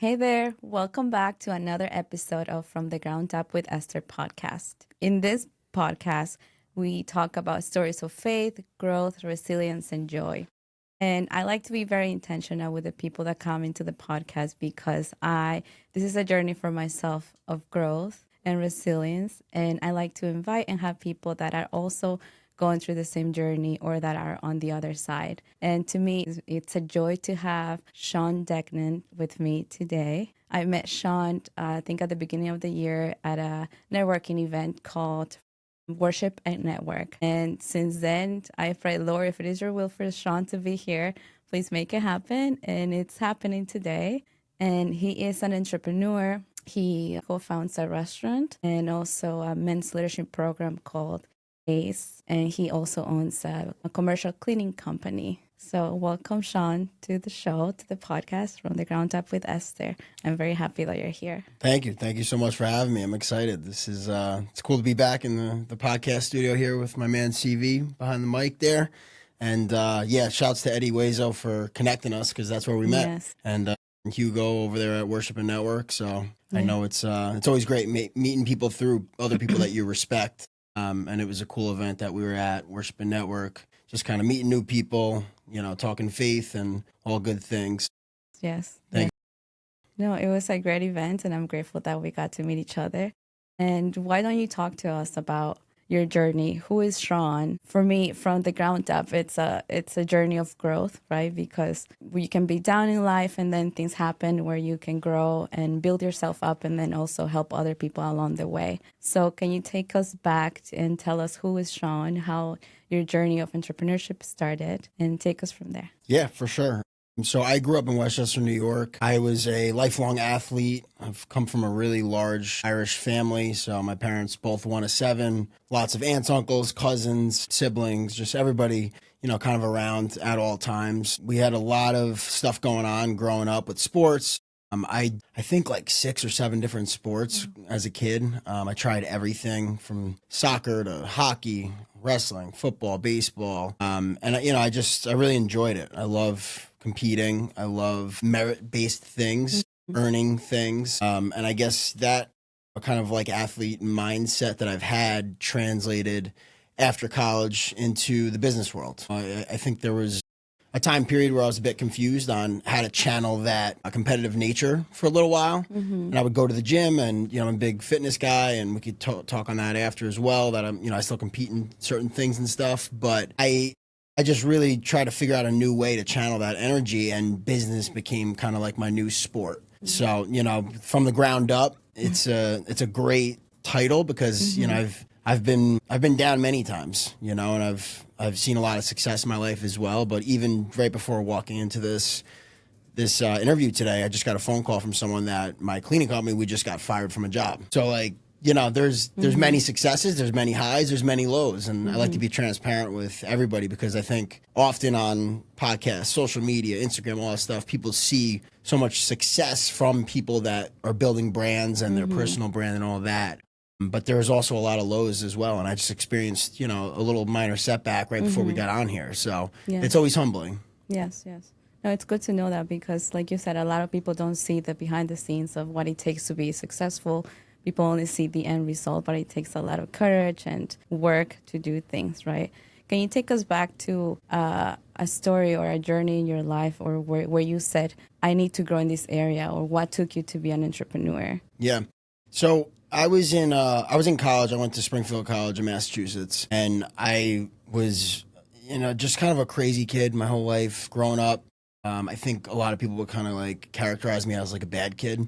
Hey there, welcome back to another episode of From the Ground Up with Esther podcast. In this podcast, we talk about stories of faith, growth, resilience, and joy. And I like to be very intentional with the people that come into the podcast because this is a journey for myself of growth and resilience. And I like to invite and have people that are also going through the same journey or that are on the other side. And to me, it's a joy to have Sean Degnan with me today. I met Sean, I think at the beginning of the year at a networking event called Worship and Network. And since then, I pray, Lord, if it is your will for Sean to be here, please make it happen. And it's happening today. And he is an entrepreneur. He co-founds a restaurant and also a men's leadership program called ACE, and he also owns a commercial cleaning company. So welcome, Sean, to the show, to the podcast, From the Ground Up with Esther. I'm very happy that you're here. Thank you. Thank you so much for having me. I'm excited. This is it's cool to be back in the podcast studio here with my man CV behind the mic there. And shouts to Eddie Wazo for connecting us because that's where we met. Yes. And Hugo over there at Worship and Network. So I know it's always great meeting people through other people that you respect. And it was a cool event that we were at, Worship and Network, just kind of meeting new people, talking faith and all good things. Yes. Thank you. No, it was a great event, and I'm grateful that we got to meet each other. And why don't you talk to us about your journey? Who is Sean? For me, from the ground up, it's a journey of growth, right? Because you can be down in life and then things happen where you can grow and build yourself up and then also help other people along the way. So can you take us back and tell us who is Sean, how your journey of entrepreneurship started, and take us from there? Yeah, for sure. So I grew up in Westchester, New York. I was a lifelong athlete. I've come from a really large Irish family. So my parents both one of seven, lots of aunts, uncles, cousins, siblings, just everybody, kind of around at all times. We had a lot of stuff going on growing up with sports. I think like 6 or 7 different sports as a kid. I tried everything from soccer to hockey, wrestling, football, baseball. And I really enjoyed it. I love competing. I love merit-based things, earning things. And I guess that kind of like athlete mindset that I've had translated after college into the business world. I think there was a time period where I was a bit confused on how to channel that competitive nature for a little while. And I would go to the gym and, I'm a big fitness guy, and we could talk on that after as well, that I still compete in certain things and stuff. But I just really try to figure out a new way to channel that energy, and business became kind of like my new sport. So, from the ground up, it's a great title because, I've been down many times, and I've seen a lot of success in my life as well. But even right before walking into this interview today, I just got a phone call from someone that my cleaning company, we just got fired from a job. So there's many successes, there's many highs, there's many lows. And I like to be transparent with everybody because I think often on podcasts, social media, Instagram, all that stuff, people see so much success from people that are building brands and their personal brand and all that. But there was also a lot of lows as well. And I just experienced, a little minor setback right before we got on here. So it's always humbling. Yes. No, it's good to know that because, like you said, a lot of people don't see the behind the scenes of what it takes to be successful. People only see the end result, but it takes a lot of courage and work to do things, right? Can you take us back to a story or a journey in your life or where you said, I need to grow in this area, or what took you to be an entrepreneur? Yeah. So I was in college. I went to Springfield College in Massachusetts, and I was, just kind of a crazy kid my whole life growing up. I think a lot of people would kind of like characterize me as like a bad kid.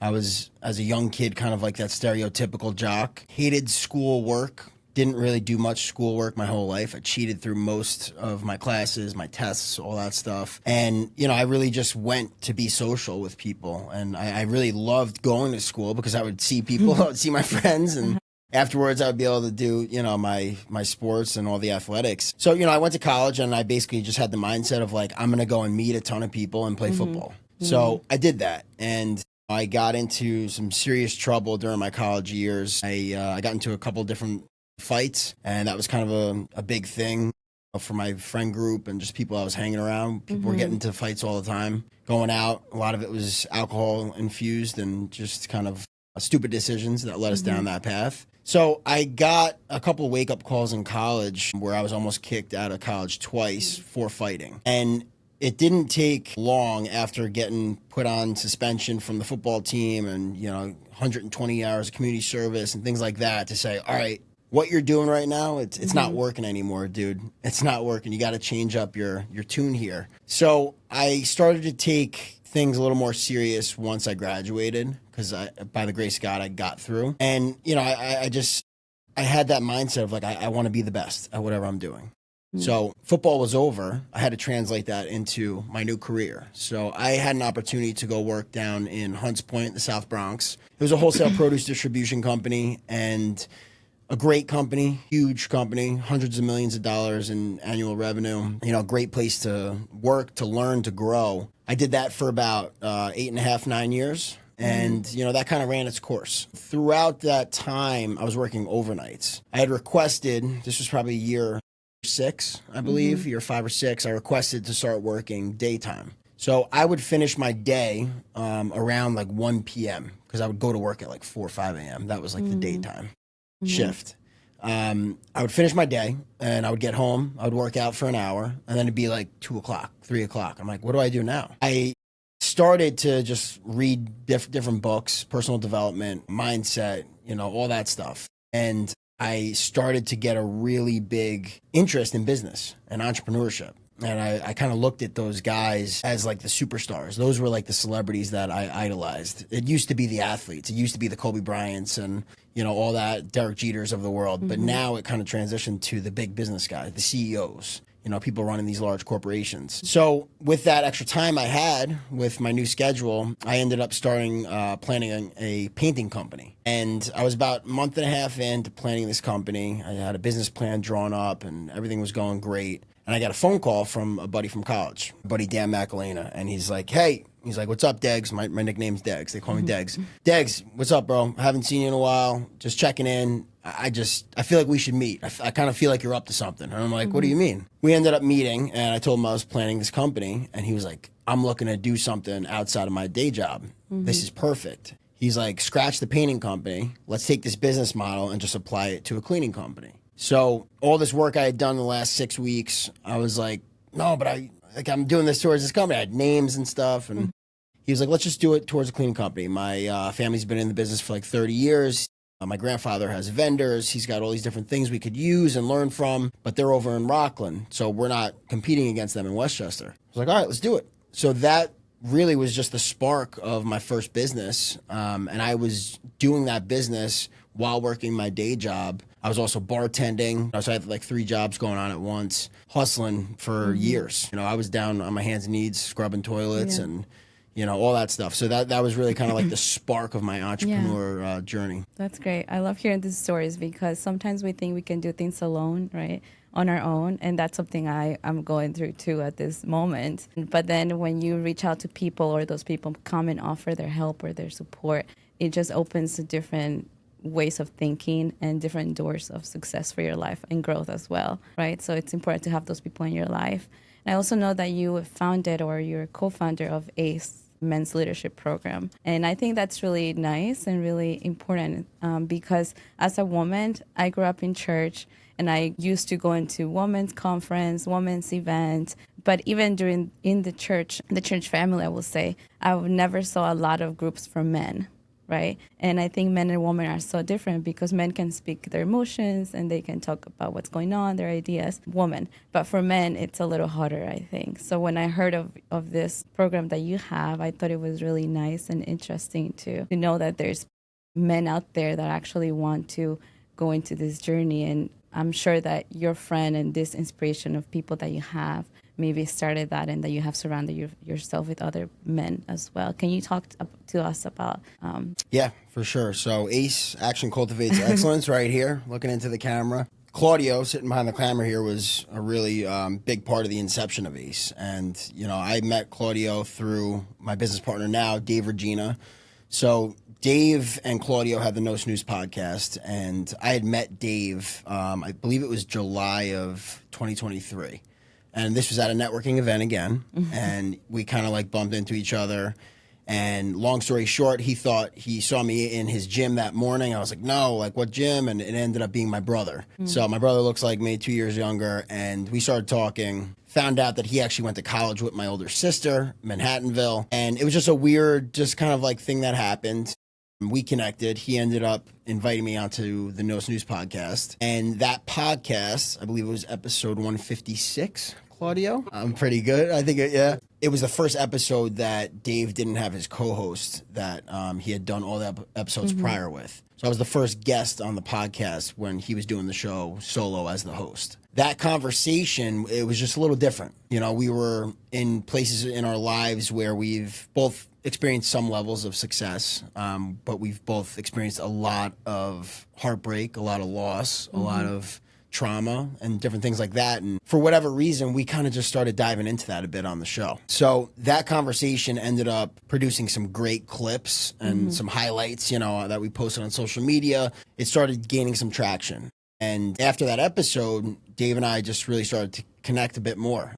I was, as a young kid, kind of like that stereotypical jock. Hated schoolwork. Didn't really do much schoolwork my whole life. I cheated through most of my classes, my tests, all that stuff. And, I really just went to be social with people. And I really loved going to school because I would see people, I would see my friends, and afterwards I would be able to do, my sports and all the athletics. So, I went to college and I basically just had the mindset of like, I'm going to go and meet a ton of people and play football. So I did that. And I got into some serious trouble during my college years. I got into a couple different fights, and that was kind of a big thing. for my friend group and just people I was hanging around. People were getting into fights all the time, going out. A lot of it was alcohol infused and just kind of stupid decisions that led us down that path. So I got a couple of wake-up calls in college where I was almost kicked out of college twice for fighting. And it didn't take long after getting put on suspension from the football team and, 120 hours of community service and things like that to say, all right, what you're doing right now, it's not working anymore, dude. It's not working. You got to change up your tune here. So I started to take things a little more serious once I graduated because by the grace of God, I got through. And, I had that mindset of like, I want to be the best at whatever I'm doing. So football was over. I had to translate that into my new career. So I had an opportunity to go work down in Hunts Point, the South Bronx. It was a wholesale produce distribution company and a great company, huge company, hundreds of millions of dollars in annual revenue. Great place to work, to learn, to grow. I did that for about 8.5, 9 years. And, that kind of ran its course. Throughout that time, I was working overnights. I had requested, this was probably year 6, I believe, year 5 or 6, I requested to start working daytime. So I would finish my day around like 1 p.m. because I would go to work at like 4 or 5 a.m. That was like the daytime shift. I would finish my day and I would get home. I would work out for an hour and then it'd be like 2 o'clock, 3 o'clock. I'm like, what do I do now? I started to just read different books, personal development, mindset, all that stuff. And I started to get a really big interest in business and entrepreneurship. And I kind of looked at those guys as like the superstars. Those were like the celebrities that I idolized. It used to be the athletes. It used to be the Kobe Bryants and, all that Derek Jeters of the world. But now it kind of transitioned to the big business guys, the CEOs, people running these large corporations. So with that extra time I had with my new schedule, I ended up starting planning a painting company. And I was about a month and a half into planning this company. I had a business plan drawn up and everything was going great. And I got a phone call from a buddy from college, buddy Dan McElena. And he's like, hey, what's up, Degs? My nickname's Degs. They call me Degs. Degs, what's up, bro? I haven't seen you in a while. Just checking in. I feel like we should meet. I kind of feel like you're up to something. And I'm like, what do you mean? We ended up meeting and I told him I was planning this company. And he was like, I'm looking to do something outside of my day job. This is perfect. He's like, scratch the painting company. Let's take this business model and just apply it to a cleaning company. So all this work I had done the last 6 weeks, I was like, no, but I'm doing this towards this company. I had names and stuff. And he was like, let's just do it towards a cleaning company. My family's been in the business for like 30 years. My grandfather has vendors. He's got all these different things we could use and learn from, but they're over in Rockland. So we're not competing against them in Westchester. I was like, all right, let's do it. So that really was just the spark of my first business. And I was doing that business while working my day job. I was also bartending. So I had like 3 jobs going on at once, hustling for years. I was down on my hands and knees, scrubbing toilets and, all that stuff. So that was really kind of like the spark of my entrepreneur journey. That's great. I love hearing these stories because sometimes we think we can do things alone, right? On our own. And that's something I'm going through too at this moment. But then when you reach out to people or those people come and offer their help or their support, it just opens a different ways of thinking and different doors of success for your life and growth as well, right? So it's important to have those people in your life. And I also know that you founded or you're co-founder of ACE Men's Leadership Program. And I think that's really nice and really important because as a woman, I grew up in church and I used to go into women's conference, women's event. But even in the church family, I will say, I never saw a lot of groups for men. Right. And I think men and women are so different because men can speak their emotions and they can talk about what's going on, their ideas, women. But for men, it's a little harder, I think. So when I heard of this program that you have, I thought it was really nice and interesting to know that there's men out there that actually want to go into this journey. And I'm sure that your friend and this inspiration of people that you have maybe started that and that you have surrounded yourself with other men as well. Can you talk to us about... Yeah, for sure. So ACE, Action Cultivates Excellence, right here, looking into the camera. Claudio, sitting behind the camera here, was a really big part of the inception of ACE. And, I met Claudio through my business partner now, Dave Regina. So Dave and Claudio had the No Snooze podcast, and I had met Dave, I believe it was July of 2023. And this was at a networking event again, and we kind of like bumped into each other. And long story short, he thought he saw me in his gym that morning. I was like, no, like what gym? And it ended up being my brother. So my brother looks like me, 2 years younger. And we started talking, found out that he actually went to college with my older sister, Manhattanville. And it was just a weird, just kind of like thing that happened. We connected. He ended up inviting me onto the No Snooze podcast. And that podcast, I believe it was episode 156, Claudio. I'm pretty good. I think, yeah. It was the first episode that Dave didn't have his co-host that he had done all the episodes prior with. So I was the first guest on the podcast when he was doing the show solo as the host. That conversation, it was just a little different. You know, we were in places in our lives where we've both experienced some levels of success, but we've both experienced a lot of heartbreak, a lot of loss, a lot of trauma and different things like that. And for whatever reason, we kind of just started diving into that a bit on the show. So that conversation ended up producing some great clips and some highlights, you know, that we posted on social media. It started gaining some traction. And after that episode, Dave and I just really started to connect a bit more.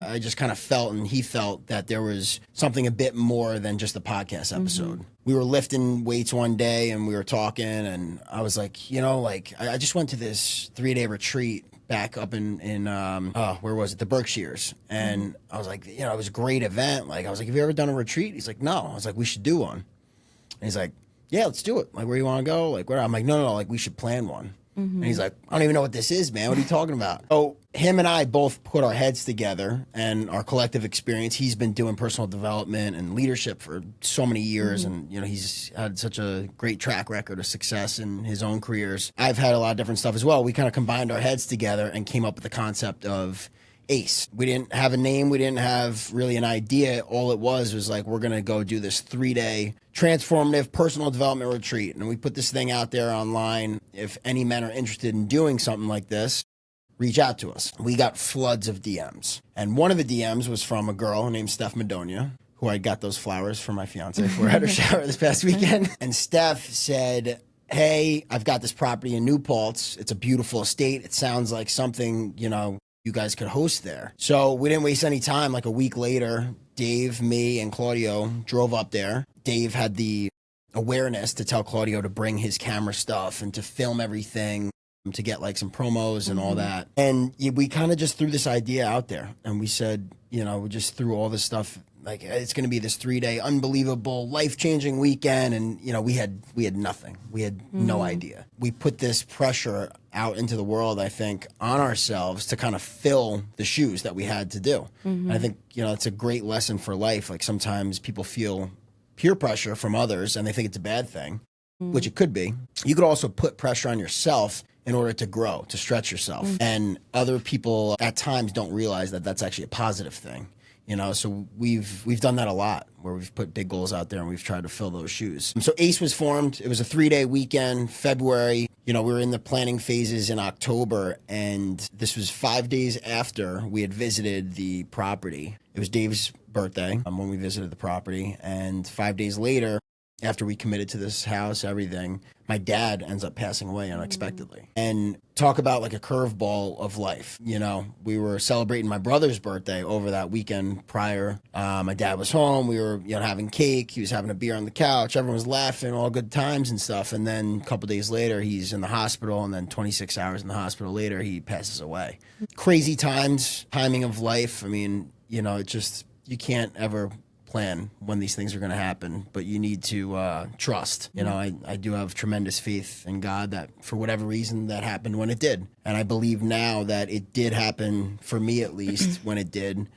I just kind of felt, and he felt, that there was something a bit more than just a podcast episode. We were lifting weights one day and we were talking, and I was like, you know, like I just went to this 3-day retreat back up in where was it? The Berkshires. And I was like, you know, it was a great event. Like, I was like, have you ever done a retreat? He's like, no. I was like, we should do one. And he's like, yeah, let's do it. Like, where you want to go? Like, where? I'm like, no, like we should plan one. And he's like, I don't even know what this is, man. What are you talking about? So him and I both put our heads together and our collective experience. He's been doing personal development and leadership for so many years. And, you know, he's had such a great track record of success in his own careers. I've had a lot of different stuff as well. We kind of combined our heads together and came up with the concept of ACE. We didn't have a name. We didn't have really an idea. All it was like, we're going to go do this 3-day transformative personal development retreat. And we put this thing out there online. If any men are interested in doing something like this, reach out to us. We got floods of DMs. And one of the DMs was from a girl named Steph Madonia, who I got those flowers for my fiance for at her shower this past weekend. And Steph said, hey, I've got this property in New Paltz. It's a beautiful estate. It sounds like something, you know, you guys could host there. So we didn't waste any time. Like a week later, Dave, me, and Claudio drove up there. Dave had the awareness to tell Claudio to bring his camera stuff and to film everything, to get like some promos and all that. And we kind of just threw this idea out there. And we said, you know, we just threw all this stuff. Like, it's going to be this 3-day unbelievable, life-changing weekend. And, you know, we had nothing. We had no idea. We put this pressure out into the world, I think, on ourselves to kind of fill the shoes that we had to do. And I think, you know, it's a great lesson for life. Like, sometimes people feel peer pressure from others and they think it's a bad thing, which it could be. You could also put pressure on yourself in order to grow, to stretch yourself. And other people at times don't realize that that's actually a positive thing. You know, so we've done that a lot, where we've put big goals out there and we've tried to fill those shoes. So ACE was formed. It was a 3-day weekend, February. You know, we were in the planning phases in October, and this was 5 days after we had visited the property. It was Dave's birthday when we visited the property, and 5 days later, after we committed to this house, everything, my dad ends up passing away unexpectedly. And talk about like a curveball of life. You know, we were celebrating my brother's birthday over that weekend prior. My dad was home. We were, you know, having cake. He was having a beer on the couch. Everyone was laughing, all good times and stuff. And then a couple days later, he's in the hospital. And then 26 hours in the hospital later, he passes away. Crazy times, timing of life. I mean, you know, it just, you can't ever plan when these things are going to happen, but you need to trust. You know, I do have tremendous faith in God that for whatever reason that happened when it did. And I believe now that it did happen, for me at least, when it did,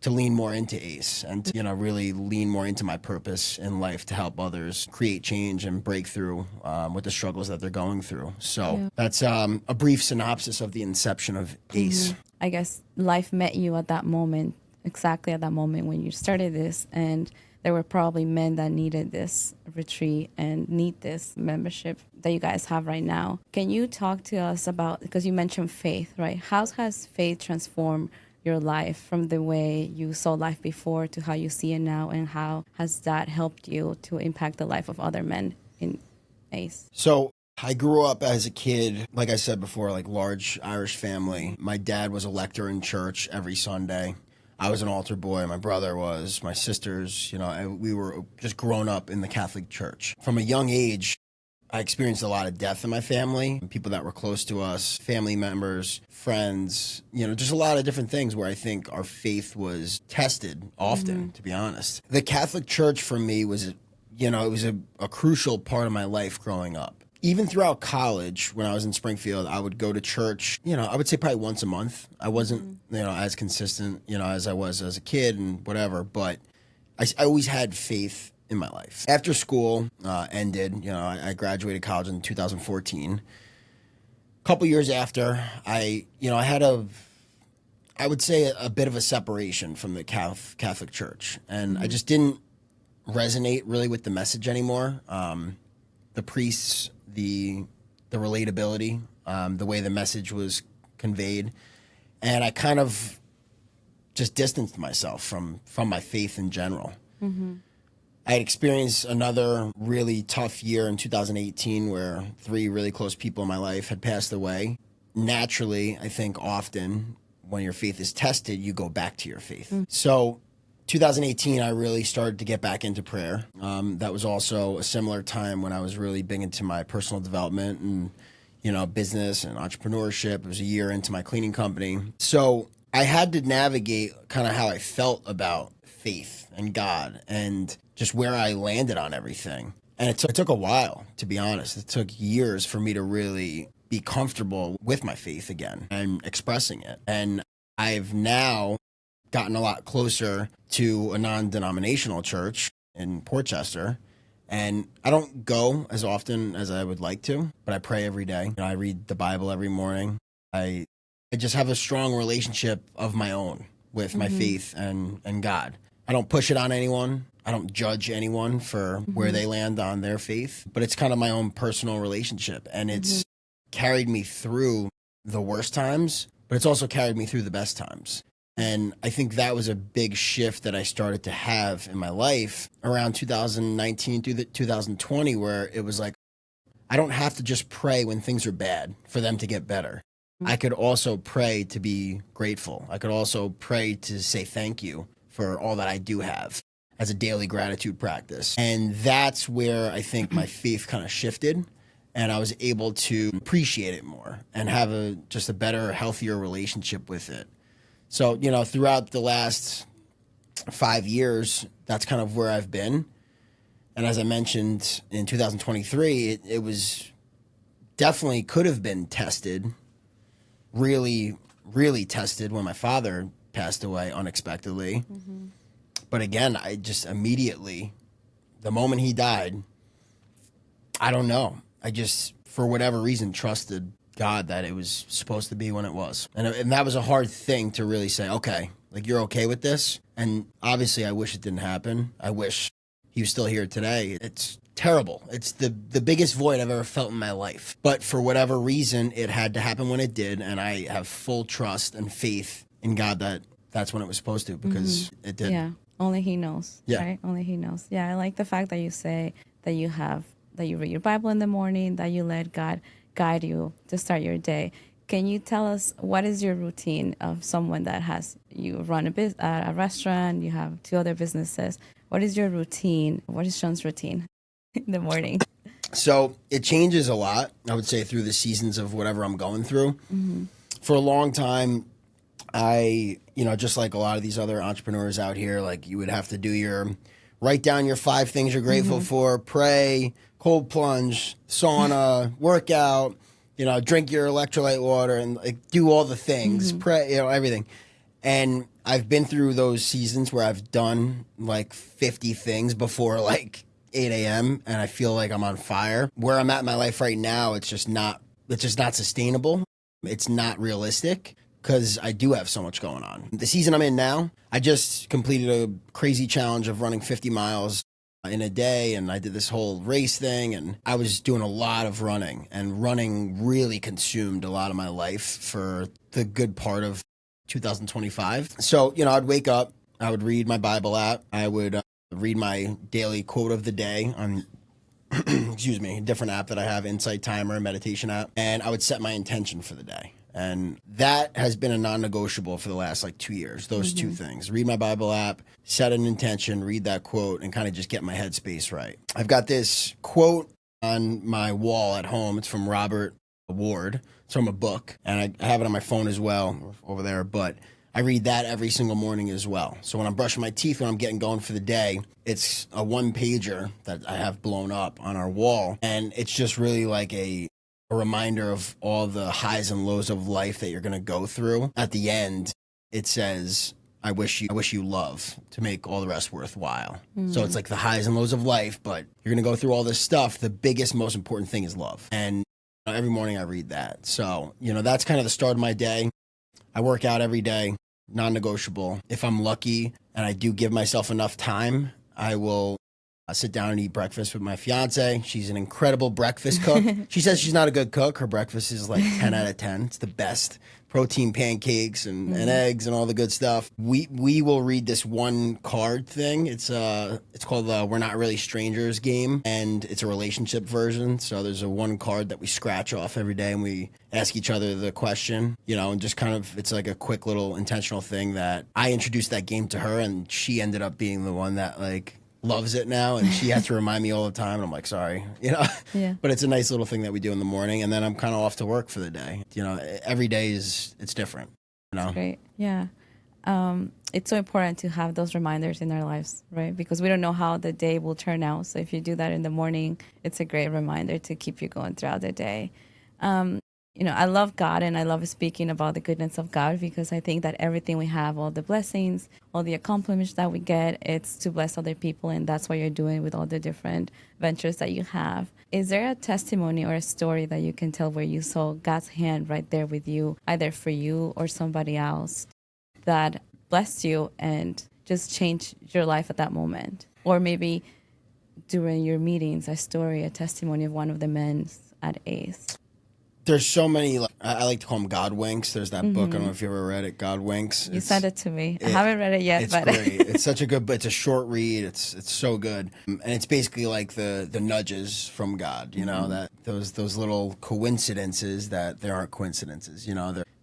to lean more into ACE and to, you know, really lean more into my purpose in life to help others create change and break through with the struggles that they're going through. So that's a brief synopsis of the inception of ACE. I guess life met you at that moment, exactly at that moment when you started this, and there were probably men that needed this retreat and need this membership that you guys have right now. Can you talk to us about, because you mentioned faith, right? How has faith transformed your life from the way you saw life before to how you see it now, and how has that helped you to impact the life of other men? in ACE? So I grew up as a kid, like I said before, like large Irish family. My dad was a lector in church every Sunday. I was an altar boy. My brother was. My sisters, and we were just grown up in the Catholic Church. From a young age, I experienced a lot of death in my family, people that were close to us, family members, friends, just a lot of different things where I think our faith was tested often, to be honest. The Catholic Church for me was, it was a crucial part of my life growing up. Even throughout college, when I was in Springfield, I would go to church, I would say probably once a month. I wasn't, as consistent, as I was as a kid and whatever, but I always had faith in my life. After school ended, I graduated college in 2014. A couple years after, I had I would say a bit of a separation from the Catholic Church, and I just didn't resonate really with the message anymore. The priests, the relatability, the way the message was conveyed, and I kind of just distanced myself from my faith in general. I had experienced another really tough year in 2018 where 3 really close people in my life had passed away. Naturally, I think often when your faith is tested, you go back to your faith. So 2018, I really started to get back into prayer. That was also a similar time when I was really big into my personal development and, business and entrepreneurship. It was a year into my cleaning company. So I had to navigate kind of how I felt about faith and God and just where I landed on everything. And it took a while, to be honest. It took years for me to really be comfortable with my faith again and expressing it. And I've now gotten a lot closer to a non-denominational church in Portchester. And I don't go as often as I would like to, but I pray every day. I read the Bible every morning. I just have a strong relationship of my own with my faith and God. I don't push it on anyone. I don't judge anyone for where they land on their faith, but it's kind of my own personal relationship. And it's carried me through the worst times, but it's also carried me through the best times. And I think that was a big shift that I started to have in my life around 2019 through 2020, where it was like, I don't have to just pray when things are bad for them to get better. I could also pray to be grateful. I could also pray to say thank you for all that I do have as a daily gratitude practice. And that's where I think my faith kind of shifted, and I was able to appreciate it more and have just a better, healthier relationship with it. So, throughout the last 5 years, that's kind of where I've been. And as I mentioned, in 2023, it was definitely could have been tested, really, really tested when my father passed away unexpectedly. But again, I just immediately, the moment he died, I don't know. I just, for whatever reason, trusted God that it was supposed to be when it was. And that was a hard thing to really say, okay, like, you're okay with this? And obviously, I wish it didn't happen. I wish he was still here today. It's terrible. It's the biggest void I've ever felt in my life. But for whatever reason, it had to happen when it did. And I have full trust and faith in God that that's when it was supposed to, because it did. Yeah. Only he knows. Yeah. Right? Only he knows. Yeah. I like the fact that you say that you read your Bible in the morning, that you let God guide you to start your day. Can you tell us what is your routine of someone that you run a restaurant, you have 2 other businesses? What is your routine? What is Sean's routine in the morning? So it changes a lot, I would say, through the seasons of whatever I'm going through. For a long time, I, just like a lot of these other entrepreneurs out here, like, you would have to write down your 5 things you're grateful for, pray, cold plunge, sauna, workout, drink your electrolyte water, and like do all the things, pray, everything. And I've been through those seasons where I've done like 50 things before like 8 a.m. and I feel like I'm on fire. Where I'm at in my life right now, it's just not sustainable. It's not realistic, because I do have so much going on. The season I'm in now, I just completed a crazy challenge of running 50 miles in a day, and I did this whole race thing, and I was doing a lot of running, and running really consumed a lot of my life for the good part of 2025. So, I'd wake up, I would read my Bible app, I would read my daily quote of the day on excuse me, a different app that I have, Insight Timer, meditation app, and I would set my intention for the day. And that has been a non-negotiable for the last like 2 years, those two things. Read my Bible app, set an intention, read that quote, and kind of just get my headspace right. I've got this quote on my wall at home. It's from Robert Ward. It's from a book, and I have it on my phone as well over there, but I read that every single morning as well. So when I'm brushing my teeth, when I'm getting going for the day, it's a one-pager that I have blown up on our wall, and it's just really like a reminder of all the highs and lows of life that you're going to go through. At the end, it says, I wish you love to make all the rest worthwhile. So it's like the highs and lows of life, but you're going to go through all this stuff. The biggest, most important thing is love. And every morning I read that. So, that's kind of the start of my day. I work out every day, non-negotiable. If I'm lucky and I do give myself enough time, I will sit down and eat breakfast with my fiance. She's an incredible breakfast cook. She says she's not a good cook. Her breakfast is like 10 out of 10. It's the best. Protein pancakes and eggs and all the good stuff. We will read this one card thing. It's called the We're Not Really Strangers game, and it's a relationship version. So there's a one card that we scratch off every day, and we ask each other the question, and just kind of, it's like a quick little intentional thing that I introduced that game to her, and she ended up being the one that like loves it now, and she has to remind me all the time, and I'm like, sorry, Yeah. But it's a nice little thing that we do in the morning, and then I'm kind of off to work for the day. Every day it's different. Great. Yeah. It's so important to have those reminders in our lives, right? Because we don't know how the day will turn out. So if you do that in the morning, it's a great reminder to keep you going throughout the day. I love God, and I love speaking about the goodness of God, because I think that everything we have, all the blessings, all the accomplishments that we get, it's to bless other people. And that's what you're doing with all the different ventures that you have. Is there a testimony or a story that you can tell where you saw God's hand right there with you, either for you or somebody else, that blessed you and just changed your life at that moment? Or maybe during your meetings, a story, a testimony of one of the men at ACE. There's so many, I like to call them Godwinks. There's that book, I don't know if you ever read it, Godwinks. You sent it to me. I haven't read it yet. It's but great. It's such a good book. It's a short read. It's so good. And it's basically like the nudges from God, that those little coincidences that there aren't coincidences,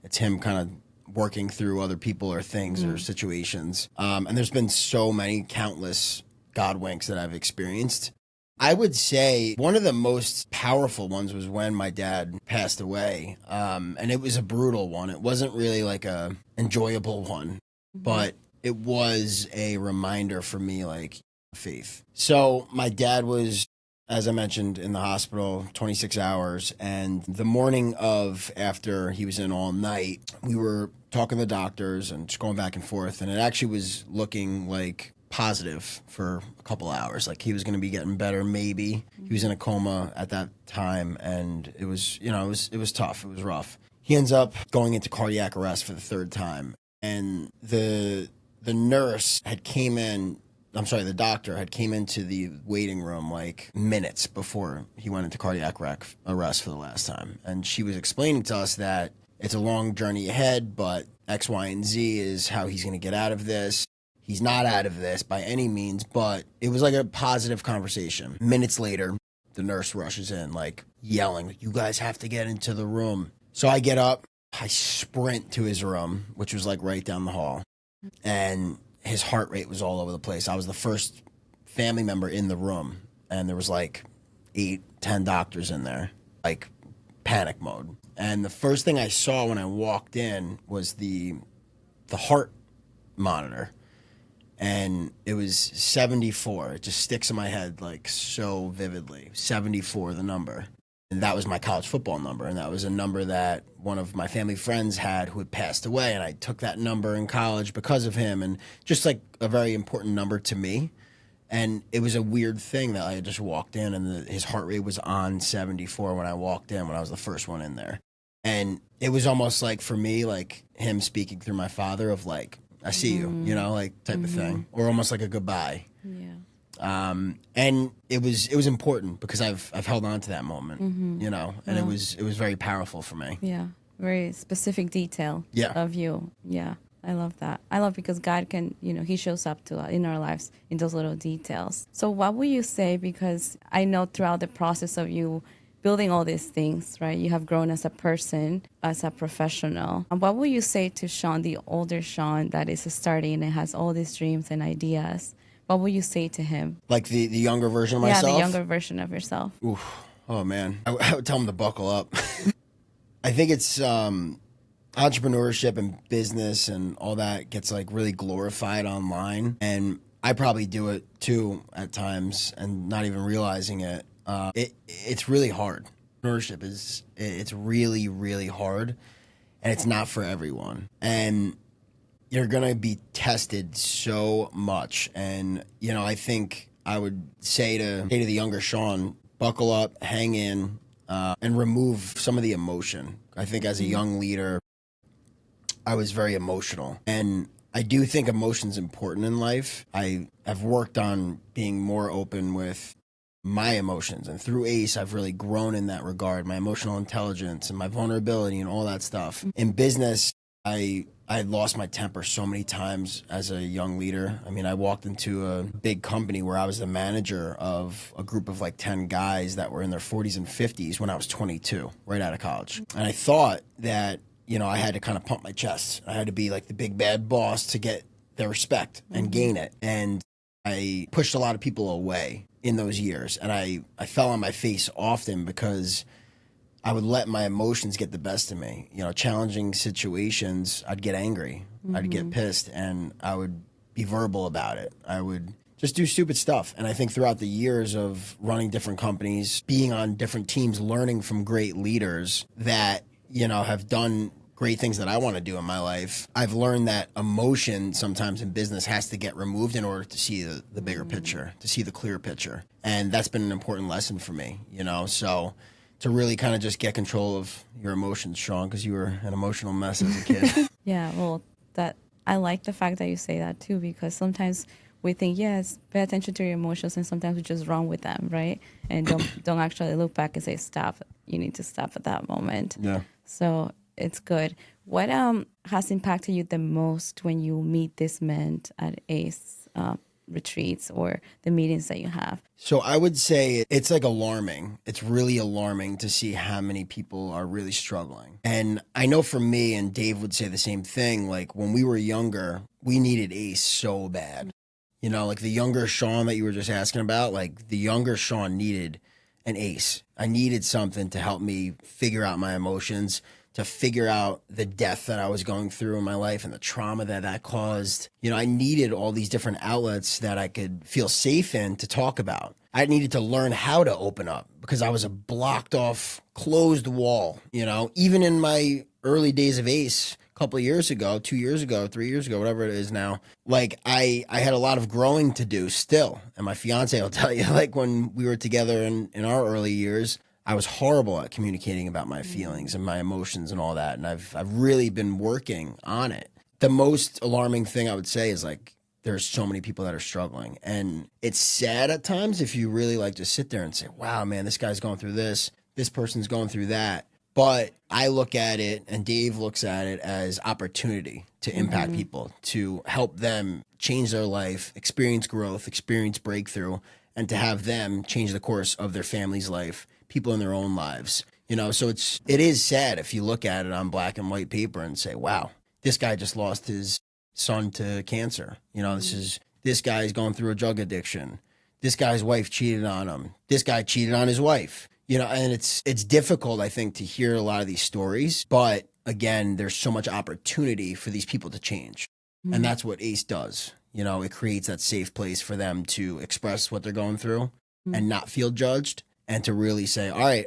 it's him kind of working through other people or things or situations. And there's been so many countless Godwinks that I've experienced. I would say one of the most powerful ones was when my dad passed away. And it was a brutal one. It wasn't really like a enjoyable one, but it was a reminder for me, like faith. So my dad was, as I mentioned, in the hospital 26 hours. And the morning of after he was in all night, we were talking to doctors and just going back and forth. And it actually was looking like positive for a couple hours, like he was going to be getting better. Maybe he was in a coma at that time, and it was it was tough, it was rough. He ends up going into cardiac arrest for the third time, and the nurse had came in, the doctor had came into the waiting room like minutes before he went into cardiac arrest for the last time, and she was explaining to us that it's a long journey ahead, but X, Y, and Z is how he's going to get out of this. He's not out of this by any means, but it was like a positive conversation. Minutes later, the nurse rushes in, like yelling, "You guys have to get into the room." So I get up, I sprint to his room, which was like right down the hall. And his heart rate was all over the place. I was the first family member in the room, and there was like 8-10 doctors in there, like panic mode. And the first thing I saw when I walked in was the heart monitor. And it was 74. It just sticks in my head like so vividly. 74, the number. And that was my college football number. And that was a number that one of my family friends had who had passed away. And I took that number in college because of him. And just like a very important number to me. And it was a weird thing that I had just walked in, and his heart rate was on 74 when I walked in, when I was the first one in there. And it was almost like, for me, like him speaking through my father of like, I see you, like type of thing, or almost like a goodbye. Yeah. And it was important because I've held on to that moment, and it was very powerful for me. Yeah. Very specific detail of you. Yeah. I love that. I love because God can, he shows up to in our lives in those little details. So what would you say, because I know throughout the process of you building all these things, right, you have grown as a person, as a professional. And what would you say to Sean, the older Sean that is starting and has all these dreams and ideas? What would you say to him? Like the younger version of myself? Yeah, the younger version of yourself. Oof. Oh, man. I would tell him to buckle up. I think it's entrepreneurship and business and all that gets like really glorified online. And I probably do it too at times and not even realizing it. It's really hard. Entrepreneurship it's really, really hard, and it's not for everyone. And you're going to be tested so much. And, I think I would say to the younger Sean, buckle up, hang in, and remove some of the emotion. I think as a young leader, I was very emotional. And I do think emotion's important in life. I've worked on being more open with my emotions. And through ACE, I've really grown in that regard, my emotional intelligence and my vulnerability and all that stuff. In business, I had lost my temper so many times as a young leader. I mean, I walked into a big company where I was the manager of a group of like 10 guys that were in their 40s and 50s when I was 22, right out of college. And I thought that, I had to kind of pump my chest. I had to be like the big bad boss to get their respect and gain it. And I pushed a lot of people away in those years. And I fell on my face often because I would let my emotions get the best of me. Challenging situations, I'd get angry, I'd get pissed, and I would be verbal about it. I would just do stupid stuff. And I think throughout the years of running different companies, being on different teams, learning from great leaders that, have done great things that I want to do in my life, I've learned that emotion sometimes in business has to get removed in order to see the bigger picture, to see the clear picture. And that's been an important lesson for me, so to really kind of just get control of your emotions, Sean, because you were an emotional mess as a kid. Yeah, well, I like the fact that you say that too, because sometimes we think, yes, pay attention to your emotions, and sometimes we just run with them, right? And don't actually look back and say, stop. You need to stop at that moment. Yeah. So it's good. What has impacted you the most when you meet this men at ACE retreats or the meetings that you have? So I would say it's like alarming. It's really alarming to see how many people are really struggling. And I know for me, and Dave would say the same thing, like when we were younger, we needed ACE so bad. Like the younger Sean that you were just asking about, like the younger Sean needed an ACE. I needed something to help me figure out my emotions, to figure out the death that I was going through in my life and the trauma that caused. I needed all these different outlets that I could feel safe in to talk about. I needed to learn how to open up because I was a blocked off, closed wall. Even in my early days of ACE, a couple of years ago, 2 years ago, 3 years ago, whatever it is now, like I had a lot of growing to do still. And my fiance will tell you, like when we were together in our early years, I was horrible at communicating about my feelings and my emotions and all that. And I've really been working on it. The most alarming thing I would say is like, there's so many people that are struggling. And it's sad at times if you really like just sit there and say, wow, man, this guy's going through this person's going through that. But I look at it, and Dave looks at it, as opportunity to impact people, to help them change their life, experience growth, experience breakthrough, and to have them change the course of their family's life, people in their own lives. So it is sad if you look at it on black and white paper and say, wow, this guy just lost his son to cancer. This guy's going through a drug addiction. This guy's wife cheated on him. This guy cheated on his wife. And it's difficult, I think, to hear a lot of these stories. But again, there's so much opportunity for these people to change. And that's what ACE does. It creates that safe place for them to express what they're going through and not feel judged, and to really say, all right,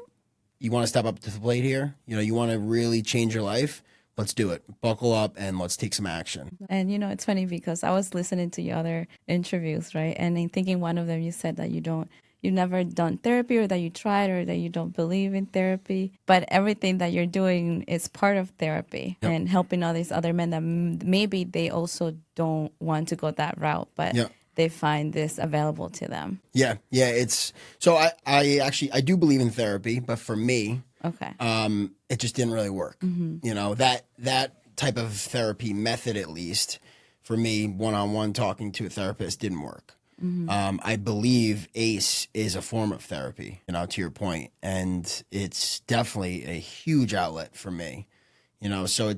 you want to step up to the plate here? You want to really change your life? Let's do it. Buckle up and let's take some action. And, it's funny because I was listening to your other interviews, right? And in thinking one of them, you said that you've never done therapy, or that you tried, or that you don't believe in therapy. But everything that you're doing is part of therapy. Yep. And helping all these other men that maybe they also don't want to go that route, but they find this available to them. Yeah. It's so I actually do believe in therapy, but for me, okay, it just didn't really work. That type of therapy method, at least for me, one-on-one talking to a therapist didn't work. I believe ACE is a form of therapy, to your point, and it's definitely a huge outlet for me, so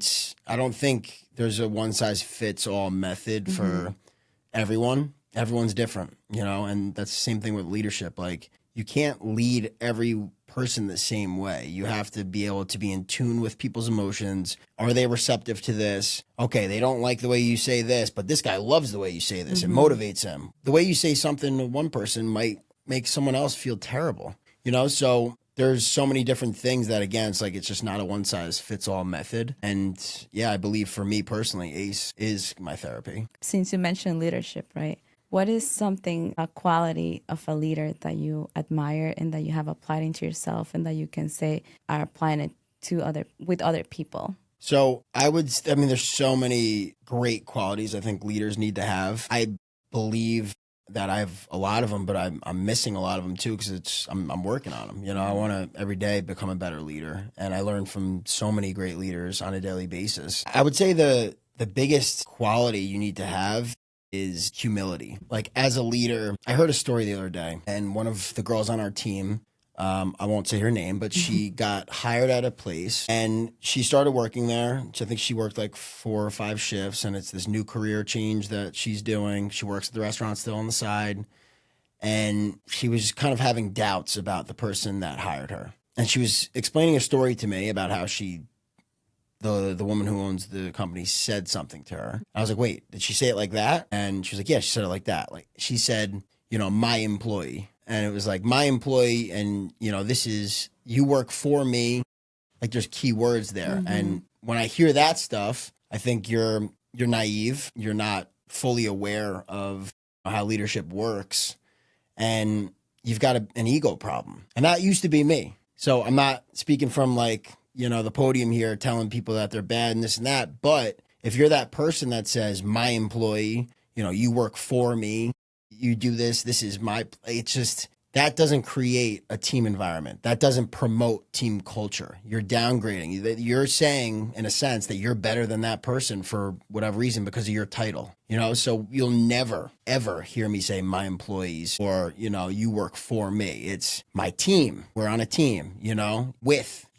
I don't think there's a one-size-fits-all method for everyone. Everyone's different, and that's the same thing with leadership. Like, you can't lead every person the same way. You have to be able to be in tune with people's emotions. Are they receptive to this? Okay, they don't like the way you say this, but this guy loves the way you say this. It motivates him. The way you say something to one person might make someone else feel terrible, So there's so many different things that, again, it's just not a one-size-fits-all method. And yeah, I believe for me personally, ACE is my therapy. Since you mentioned leadership, right? What is a quality of a leader that you admire and that you have applied into yourself and that you can say are applying it with other people? So there's so many great qualities I think leaders need to have. I believe that I have a lot of them, but I'm missing a lot of them too, because I'm working on them. I want to every day become a better leader, and I learn from so many great leaders on a daily basis. I would say the biggest quality you need to have is humility. Like, as a leader, I heard a story the other day, and one of the girls on our team, I won't say her name, but she got hired at a place and she started working there. I think she worked like 4 or 5 shifts, and it's this new career change that she's doing. She works at the restaurant still on the side, and she was kind of having doubts about the person that hired her. And she was explaining a story to me about how the woman who owns the company said something to her. I was like, wait, did she say it like that? And she was like, yeah, she said it like that. Like, she said, my employee. And it was like, my employee, and, this is, you work for me. Like, there's key words there. And when I hear that stuff, I think you're naive. You're not fully aware of how leadership works. And you've got an ego problem. And that used to be me. So I'm not speaking from the podium here telling people that they're bad and this and that. But if you're that person that says, my employee, you work for me, you do this is it's just, that doesn't create a team environment. That doesn't promote team culture. You're downgrading. You're saying, in a sense, that you're better than that person for whatever reason because of your title. So you'll never, ever hear me say my employees or, you work for me. It's my team. We're on a team, you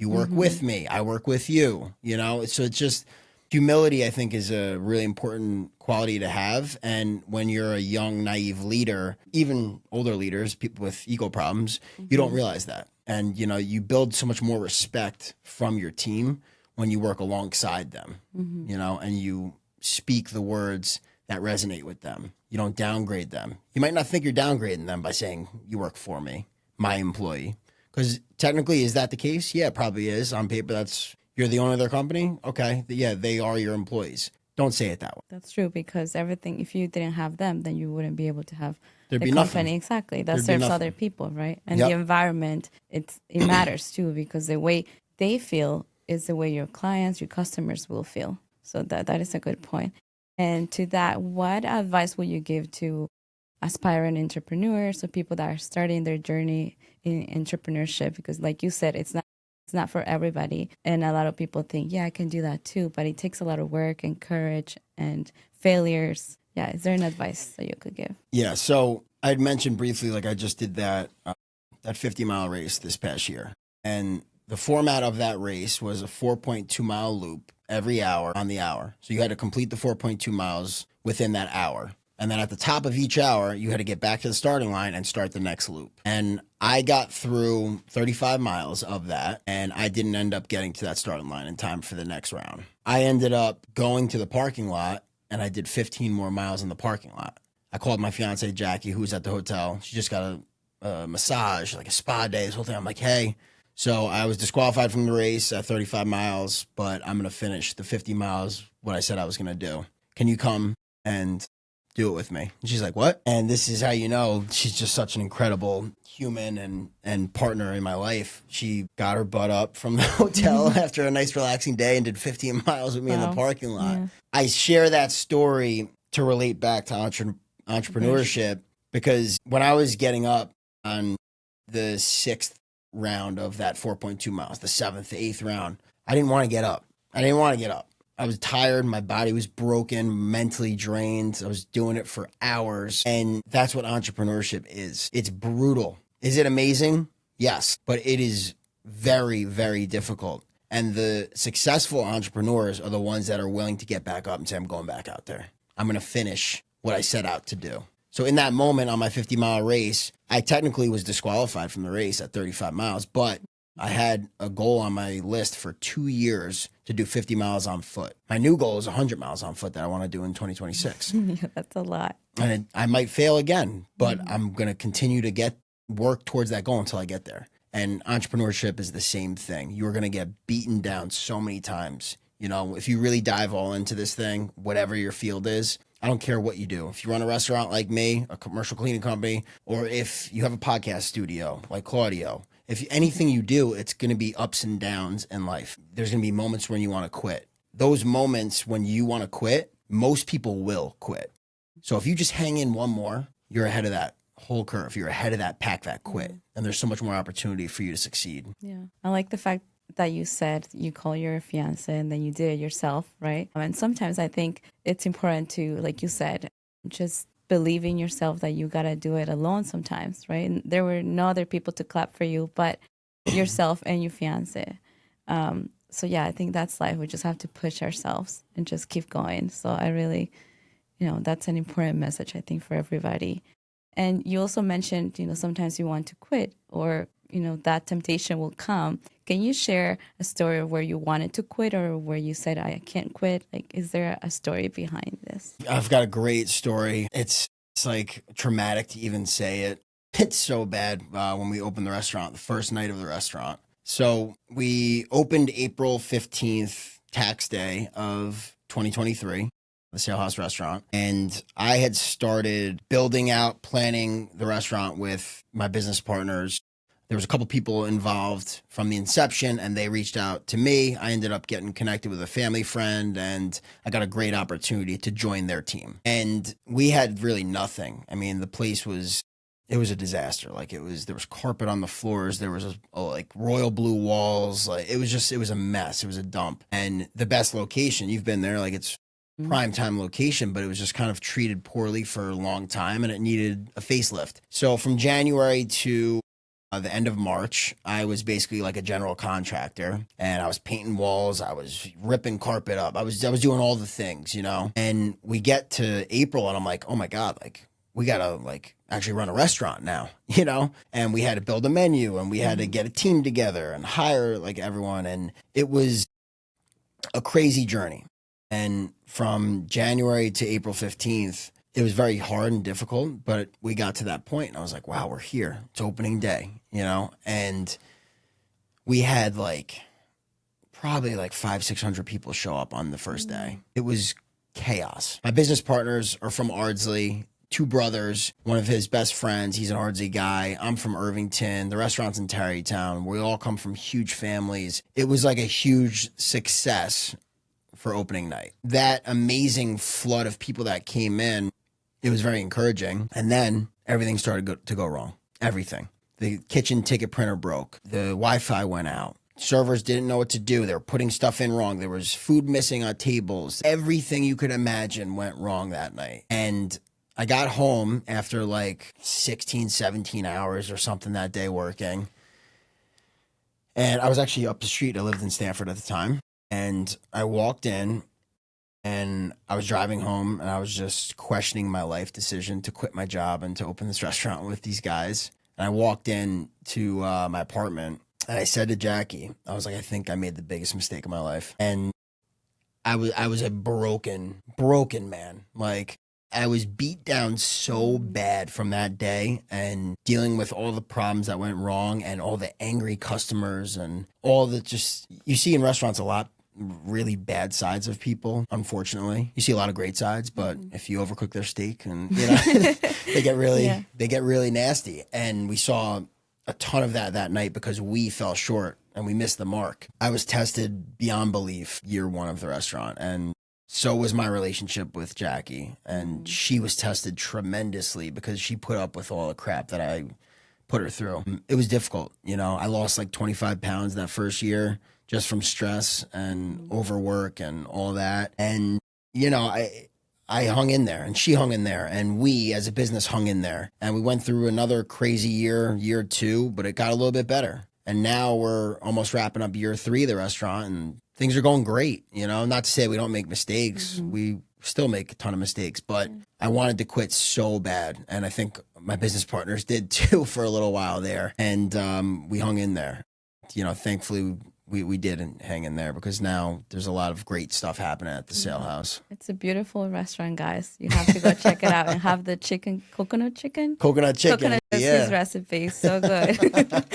work with me. I work with you, So it's just, humility, I think, is a really important quality to have. And when you're a young, naive leader, even older leaders, people with ego problems, you don't realize that. And, you build so much more respect from your team when you work alongside them, and you speak the words that resonate with them. You don't downgrade them. You might not think you're downgrading them by saying, you work for me, my employee. Because technically, is that the case? Yeah, it probably is. On paper, you're the owner of their company? Okay. Yeah, they are your employees. Don't say it that way. That's true, because everything, if you didn't have them, then you wouldn't be able to have There'd the be company. nothing. Exactly. That There'd be serves nothing. other people, right? And the environment, it matters too, because the way they feel is the way your clients, your customers will feel. So that is a good point. And to that, what advice would you give to aspiring entrepreneurs or people that are starting their journey in entrepreneurship? Because like you said, it's not for everybody. And a lot of people think, yeah, I can do that too. But it takes a lot of work and courage and failures. Yeah. Is there an advice that you could give? Yeah. So I'd mentioned briefly, I just did that 50-mile race this past year. And the format of that race was a 4.2-mile loop every hour on the hour. So you had to complete the 4.2 miles within that hour. And then at the top of each hour, you had to get back to the starting line and start the next loop. And I got through 35 miles of that, and I didn't end up getting to that starting line in time for the next round. I ended up going to the parking lot, and I did 15 more miles in the parking lot. I called my fiance, Jackie, who was at the hotel. She just got a massage, like a spa day, this whole thing. I'm like, hey. So I was disqualified from the race at 35 miles, but I'm going to finish the 50 miles, what I said I was going to do. Can you come and do it with me? And she's like, what? And this is how you know she's just such an incredible human and partner in my life. She got her butt up from the hotel after a nice relaxing day and did 15 miles with me in the parking lot. Yeah. I share that story to relate back to entrepreneurship because when I was getting up on the 6th round of that 4.2 miles, the 7th, the 8th round, I didn't want to get up. I was tired. My body was broken, mentally drained. I was doing it for hours. And that's what entrepreneurship is. It's brutal. Is it amazing? Yes. But it is very, very difficult. And the successful entrepreneurs are the ones that are willing to get back up and say, I'm going back out there. I'm going to finish what I set out to do. So in that moment on my 50-mile race, I technically was disqualified from the race at 35 miles, but I had a goal on my list for 2 years to do 50 miles on foot. My new goal is 100 miles on foot that I want to do in 2026. Yeah, that's a lot. And I might fail again, but I'm going to continue to work towards that goal until I get there. And entrepreneurship is the same thing. You're going to get beaten down so many times. You know, if you really dive all into this thing, whatever your field is, I don't care what you do. If you run a restaurant like me, a commercial cleaning company, or if you have a podcast studio like Claudio, if anything you do, it's going to be ups and downs in life. There's going to be moments when you want to quit. Those moments when you want to quit, most people will quit. So if you just hang in one more, you're ahead of that whole curve. You're ahead of that pack that quit. And there's so much more opportunity for you to succeed. Yeah. I like the fact that you said you call your fiance and then you did it yourself, right? And sometimes I think it's important to, like you said, just believe in yourself that you got to do it alone sometimes, right? And there were no other people to clap for you but yourself and your fiance. So yeah, I think that's life. We just have to push ourselves and just keep going. So I really, that's an important message, I think, for everybody. And you also mentioned, sometimes you want to quit or, that temptation will come. Can you share a story of where you wanted to quit or where you said, I can't quit? Like, is there a story behind this? I've got a great story. It's like traumatic to even say it. It's so bad when we opened the restaurant, the first night of the restaurant. So we opened April 15th, tax day of 2023. The Sale House restaurant. And I had started building out, planning the restaurant with my business partners. There was a couple people involved from the inception and they reached out to me. I ended up getting connected with a family friend and I got a great opportunity to join their team. And we had really nothing. I mean, the place was a disaster. Like there was carpet on the floors. There was like royal blue walls. Like it was a mess. It was a dump. And the best location, you've been there, like it's prime time location, but it was just kind of treated poorly for a long time and it needed a facelift. So from January to the end of March, I was basically like a general contractor and I was painting walls. I was ripping carpet up. I was doing all the things, and we get to April and I'm like, oh my God, like we got to like actually run a restaurant now, and we had to build a menu and we had to get a team together and hire like everyone. And it was a crazy journey. And from January to April 15th, it was very hard and difficult, but we got to that point and I was like, wow, we're here. It's opening day, and we had probably 500-600 people show up on the first day. It was chaos. My business partners are from Ardsley, 2 brothers, one of his best friends. He's an Ardsley guy. I'm from Irvington. The restaurant's in Tarrytown. We all come from huge families. It was like a huge success for opening night. That amazing flood of people that came in, it was very encouraging. And then everything started to go wrong. Everything. The kitchen ticket printer broke. The Wi-Fi went out. Servers didn't know what to do. They were putting stuff in wrong. There was food missing on tables. Everything you could imagine went wrong that night. And I got home after 16, 17 hours or something that day working. And I was actually up the street. I lived in Stanford at the time. And I walked in and I was driving home and I was just questioning my life decision to quit my job and to open this restaurant with these guys. And I walked in to my apartment and I said to Jackie, I was like, I think I made the biggest mistake of my life. And I was a broken man. I was beat down so bad from that day and dealing with all the problems that went wrong and all the angry customers and all the you see in restaurants a lot really bad sides of people, unfortunately. You see a lot of great sides, but if you overcook their steak and they get really nasty. And we saw a ton of that night because we fell short and we missed the mark. I was tested beyond belief year 1 of the restaurant, and so was my relationship with Jackie, and she was tested tremendously because she put up with all the crap that I put her through. It was difficult. I lost 25 pounds that first year, just from stress and overwork and all that. And, you know, I hung in there and she hung in there and we as a business hung in there. And we went through another crazy year 2, but it got a little bit better. And now we're almost wrapping up year 3 of the restaurant and things are going great. You know, not to say we don't make mistakes. We still make a ton of mistakes, but I wanted to quit so bad. And I think my business partners did too for a little while there. And we hung in there. You know, thankfully we didn't hang in there because now there's a lot of great stuff happening at the Sale House. It's a beautiful restaurant, guys. You have to go check it out and have the coconut chicken. Coconut chicken. Is his recipe. So good.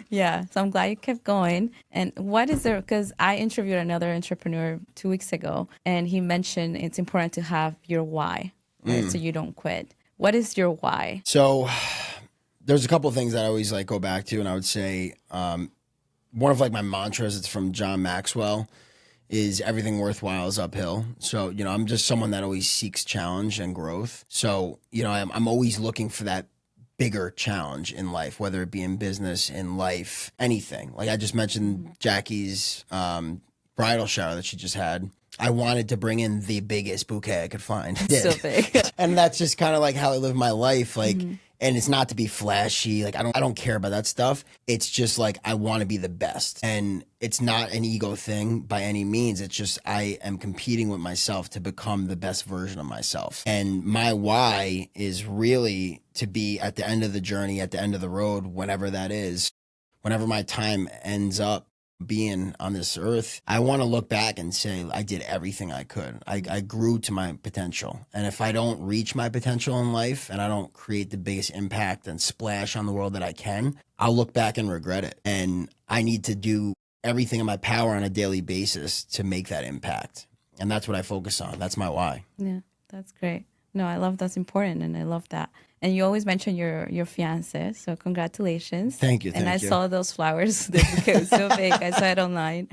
Yeah. So I'm glad you kept going. And what is there, because I interviewed another entrepreneur 2 weeks ago and he mentioned it's important to have your why, right? So you don't quit. What is your why? So there's a couple of things that I always like go back to, and I would say, one of like my mantras, it's from John Maxwell, is everything worthwhile is uphill. So, you know, I'm just someone that always seeks challenge and growth. So, you know, I'm always looking for that bigger challenge in life, whether it be in business, in life, anything. Like I just mentioned Jackie's bridal shower that she just had. I wanted to bring in the biggest bouquet I could find. So big. And that's just kind of like how I live my life. Like, and it's not to be flashy. Like I don't care about that stuff. It's just like I want to be the best. And it's not an ego thing by any means. It's just I am competing with myself to become the best version of myself. And my why is really to be at the end of the journey, at the end of the road, whenever that is, whenever my time ends up being on this earth, I want to look back and say I did everything I could. I grew to my potential. And if I don't reach my potential in life and I don't create the biggest impact and splash on the world that I can, I'll look back and regret it. And I need to do everything in my power on a daily basis to make that impact. And that's what I focus on. That's my why. Yeah, that's great. No, I love that's important, and I love that. And you always mention your fiance, so congratulations. Thank you. And I saw those flowers. The bouquet was so big. I saw it online.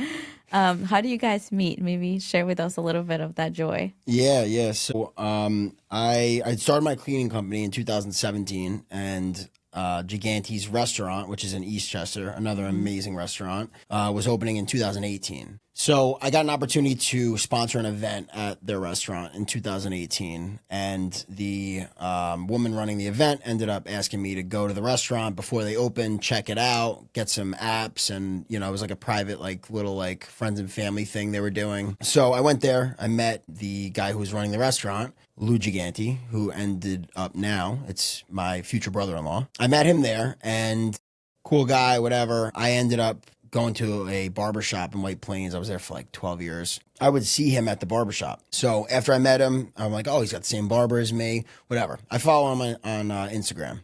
How do you guys meet? Maybe share with us a little bit of that joy. Yeah. So I started my cleaning company in 2017, and Gigante's restaurant, which is in Eastchester, another amazing restaurant, was opening in 2018. So I got an opportunity to sponsor an event at their restaurant in 2018. And the woman running the event ended up asking me to go to the restaurant before they opened, check it out, get some apps. And, you know, it was like a private, like little like friends and family thing they were doing. So I went there. I met the guy who was running the restaurant, Lou Gigante, who ended up now, it's my future brother-in-law. I met him there and cool guy, whatever. I ended up going to a barbershop in White Plains. I was there for like 12 years. I would see him at the barbershop. So after I met him, I'm like, oh, he's got the same barber as me, whatever. I follow him on Instagram.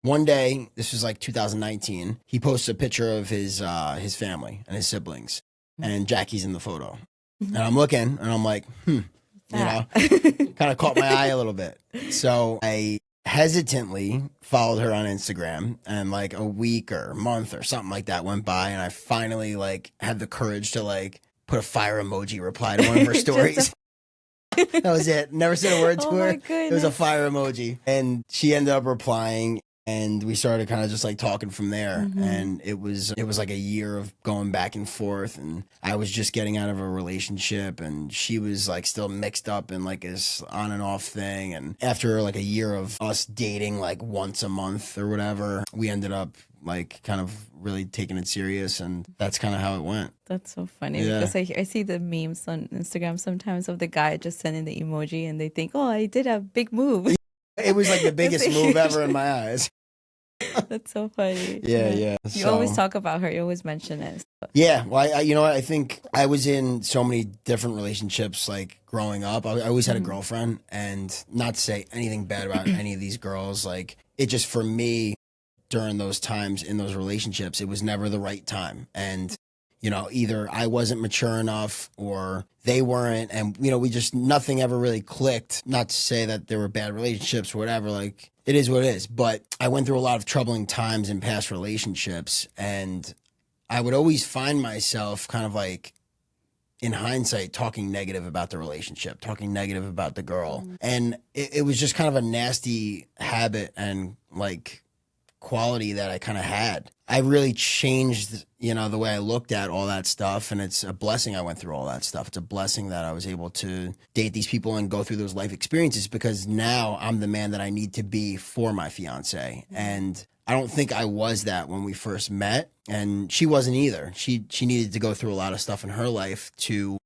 One day, this was like 2019, he posts a picture of his family and his siblings, and Jackie's in the photo. And I'm looking, and I'm like, you know, kind of caught my eye a little bit. So I hesitantly followed her on Instagram, and like a week or a month or something like that went by, and I finally like had the courage to like put a fire emoji reply to one of her stories. That was it. Never said a word to her. It was a fire emoji, and she ended up replying. And we started kind of just like talking from there. And it was like a year of going back and forth. And I was just getting out of a relationship, and she was like still mixed up in like this on and off thing. And after like a year of us dating like once a month or whatever, we ended up like kind of really taking it serious. And that's kind of how it went. That's so funny because I see the memes on Instagram sometimes of the guy just sending the emoji and they think, oh, I did a big move. It was like the biggest move ever in my eyes. That's so funny. Yeah. You always talk about her. You always mention it. Yeah. Well, I you know what? I think I was in so many different relationships, like growing up. I always had a girlfriend, and not to say anything bad about any of these girls. Like it just, for me, during those times in those relationships, it was never the right time. And, you know, either I wasn't mature enough or they weren't. And, you know, nothing ever really clicked. Not to say that there were bad relationships or whatever. Like, it is what it is. But I went through a lot of troubling times in past relationships, and I would always find myself kind of like, in hindsight, talking negative about the relationship, talking negative about the girl. And it was just kind of a nasty habit and like quality that I kind of had. I really changed, the way I looked at all that stuff. And it's a blessing I went through all that stuff. It's a blessing that I was able to date these people and go through those life experiences, because now I'm the man that I need to be for my fiance. And I don't think I was that when we first met. And she wasn't either. She needed to go through a lot of stuff in her life to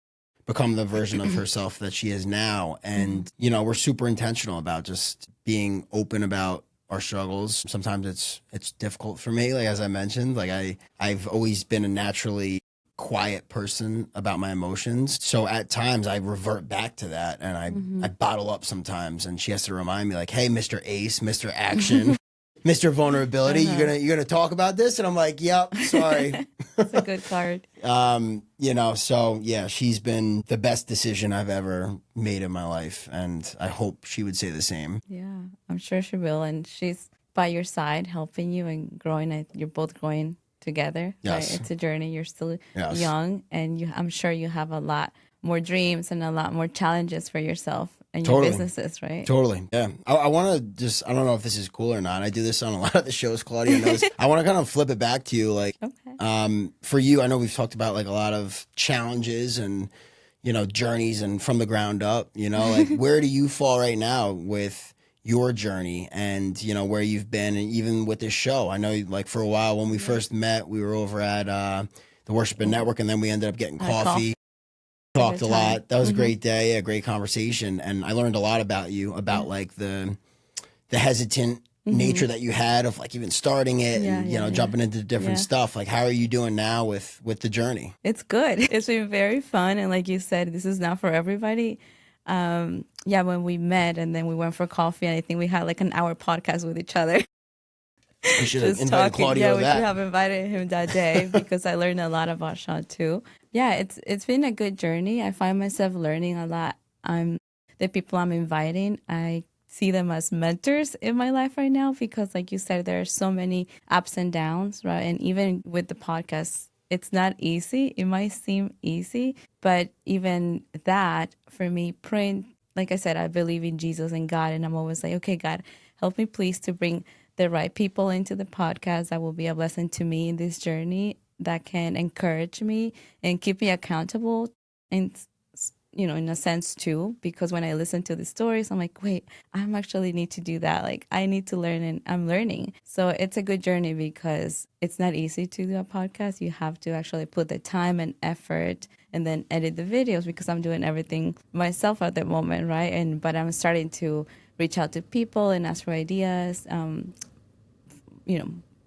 become the version of herself that she is now. And, we're super intentional about just being open about our struggles. Sometimes it's difficult for me, like as I mentioned, like I've always been a naturally quiet person about my emotions. So at times I revert back to that, and I bottle up sometimes, and she has to remind me like, hey, Mr. Ace, Mr. Action, Mr. Vulnerability, you're gonna talk about this? And I'm like, yep, sorry. It's a good card. So yeah, she's been the best decision I've ever made in my life, and I hope she would say the same. Yeah, I'm sure she will, and she's by your side helping you and growing. You're both growing together. Yes. Right? It's a journey. You're still young, and I'm sure you have a lot more dreams and a lot more challenges for yourself and your businesses, right? Totally. Yeah. I want to just, I don't know if this is cool or not. I do this on a lot of the shows, Claudia knows. I want to kind of flip it back to you. Like, for you, I know we've talked about like a lot of challenges and, journeys and from the ground up, like where do you fall right now with your journey and, where you've been, and even with this show? I know like for a while when we first met, we were over at the Worship and Network, and then we ended up getting coffee. Talked a lot. That was a great day, a great conversation, and I learned a lot about you, about like the hesitant nature that you had of like even starting it, and jumping into different stuff. Like, how are you doing now with the journey? It's good. It's been very fun, and like you said, this is not for everybody. When we met and then we went for coffee, and I think we had like an hour podcast with each other. We should have invited Claudio. We should have invited him that day because I learned a lot about Sean too. Yeah, it's been a good journey. I find myself learning a lot. The people I'm inviting, I see them as mentors in my life right now, because like you said, there are so many ups and downs, right? And even with the podcast, it's not easy. It might seem easy, but even that, for me, praying, like I said, I believe in Jesus and God, and I'm always like, okay, God, help me please to bring the right people into the podcast that will be a blessing to me in this journey, that can encourage me and keep me accountable, and in a sense too, because when I listen to the stories, I'm like, wait, I actually need to do that. Like, I need to learn, and I'm learning. So it's a good journey, because it's not easy to do a podcast. You have to actually put the time and effort and then edit the videos, because I'm doing everything myself at the moment, right? But I'm starting to reach out to people and ask for ideas,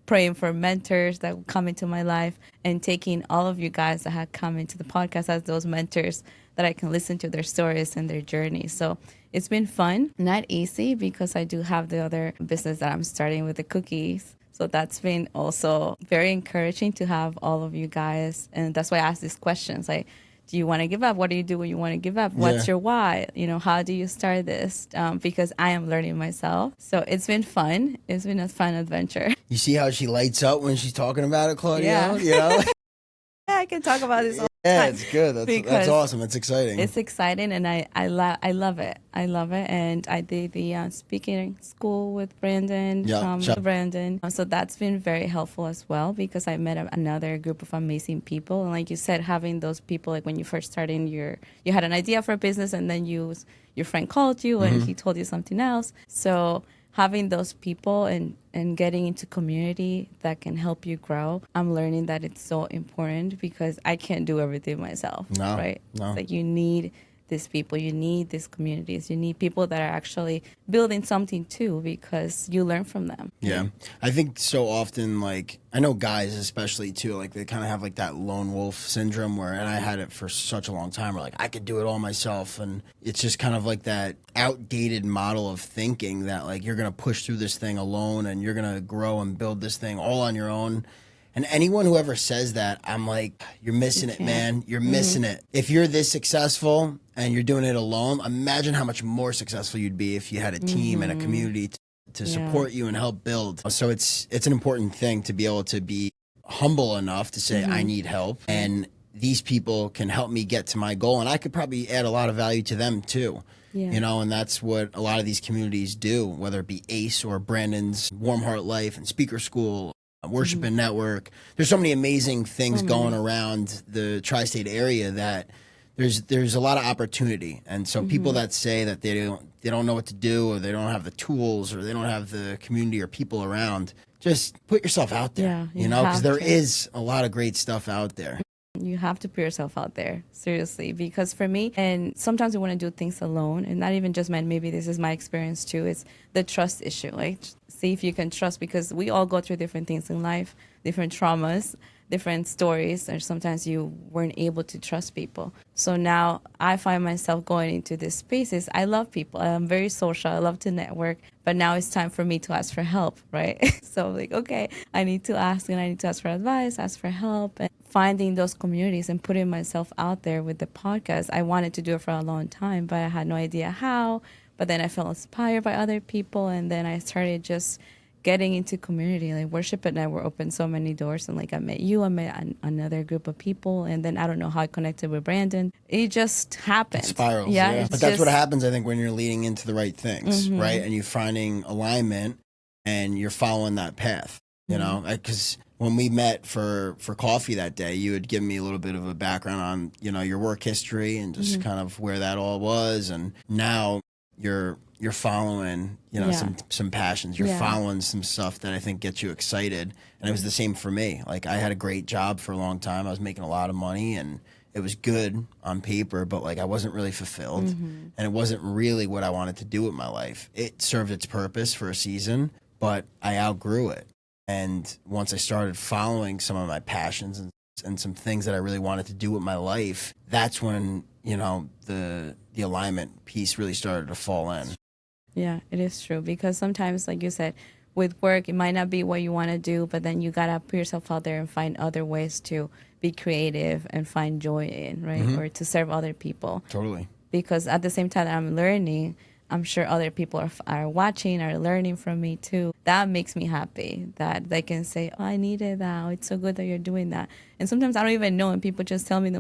praying for mentors that will come into my life, and taking all of you guys that have come into the podcast as those mentors that I can listen to their stories and their journey. So it's been fun, not easy, because I do have the other business that I'm starting with the cookies. So that's been also very encouraging to have all of you guys. And that's why I ask these questions, like, do you want to give up? What do you do when you want to give up? What's your why? How do you start this? Because I am learning myself. So it's been fun. It's been a fun adventure. You see how she lights up when she's talking about it, Claudia? Yeah. I can talk about this all the time. Yeah, it's good. That's awesome. It's exciting. It's exciting, and I love it. I love it. And I did the speaking school with Brandon, Brandon. So that's been very helpful as well, because I met another group of amazing people. And like you said, having those people, like when you first started, you had an idea for a business, and then your friend called you and he told you something else. So having those people and getting into community that can help you grow, I'm learning that it's so important, because I can't do everything myself, right? No. Like, you need these people, you need these communities, you need people that are actually building something too, because you learn from them. Yeah. I think so often, like, I know guys especially too, like they kind of have like that lone wolf syndrome and I had it for such a long time, where like I could do it all myself, and it's just kind of like that outdated model of thinking that like you're going to push through this thing alone, and you're going to grow and build this thing all on your own. And anyone who ever says that, I'm like, you're missing it, man. You're missing it. If you're this successful and you're doing it alone, imagine how much more successful you'd be if you had a team and a community to support you and help build. So it's an important thing to be able to be humble enough to say, I need help, and these people can help me get to my goal, and I could probably add a lot of value to them too. Yeah. You know, and that's what a lot of these communities do, whether it be ACE or Brandon's Warm Heart Life and Speaker School, Worship and Network. There's so many amazing things going around the tri-state area that there's a lot of opportunity. And so people that say that they don't know what to do, or they don't have the tools, or they don't have the community or people around, just put yourself out there. Yeah, you know, because there is a lot of great stuff out there. You have to put yourself out there, seriously, because for me, and sometimes we want to do things alone, and not even just men, maybe this is my experience too, it's the trust issue. Like, see if you can trust, because we all go through different things in life, different traumas, different stories, and sometimes you weren't able to trust people. So now I find myself going into these spaces. I love people. I'm very social. I love to network. But now it's time for me to ask for help, right? So I'm like, okay, I need to ask, and I need to ask for advice, ask for help, and finding those communities and putting myself out there with the podcast. I wanted to do it for a long time, but I had no idea how. But then I felt inspired by other people, and then I started just getting into community. Like Worship and Network opened so many doors, and like I met you, I met another group of people, and then I don't know how I connected with Brandon. It just happened. It spirals, yeah. But that's what happens, I think, when you're leading into the right things, right? And you're finding alignment, and you're following that path, you know? Because when we met for coffee that day, you had given me a little bit of a background on, you know, your work history and just kind of where that all was, and now you're following, you know, some passions. You're following some stuff that I think gets you excited. And it was the same for me. Like, I had a great job for a long time. I was making a lot of money, and it was good on paper, but like I wasn't really fulfilled, and it wasn't really what I wanted to do with my life. It served its purpose for a season, but I outgrew it. And once I started following some of my passions and some things that I really wanted to do with my life, that's when, you know, the alignment piece really started to fall in. Yeah, it is true, because sometimes, like you said, with work, it might not be what you want to do, but then you got to put yourself out there and find other ways to be creative and find joy in, right? Or to serve other people. Totally. Because at the same time that I'm learning, I'm sure other people are watching, are learning from me too. That makes me happy that they can say, oh, I needed that. Oh, it's so good that you're doing that. And sometimes I don't even know, and people just tell me,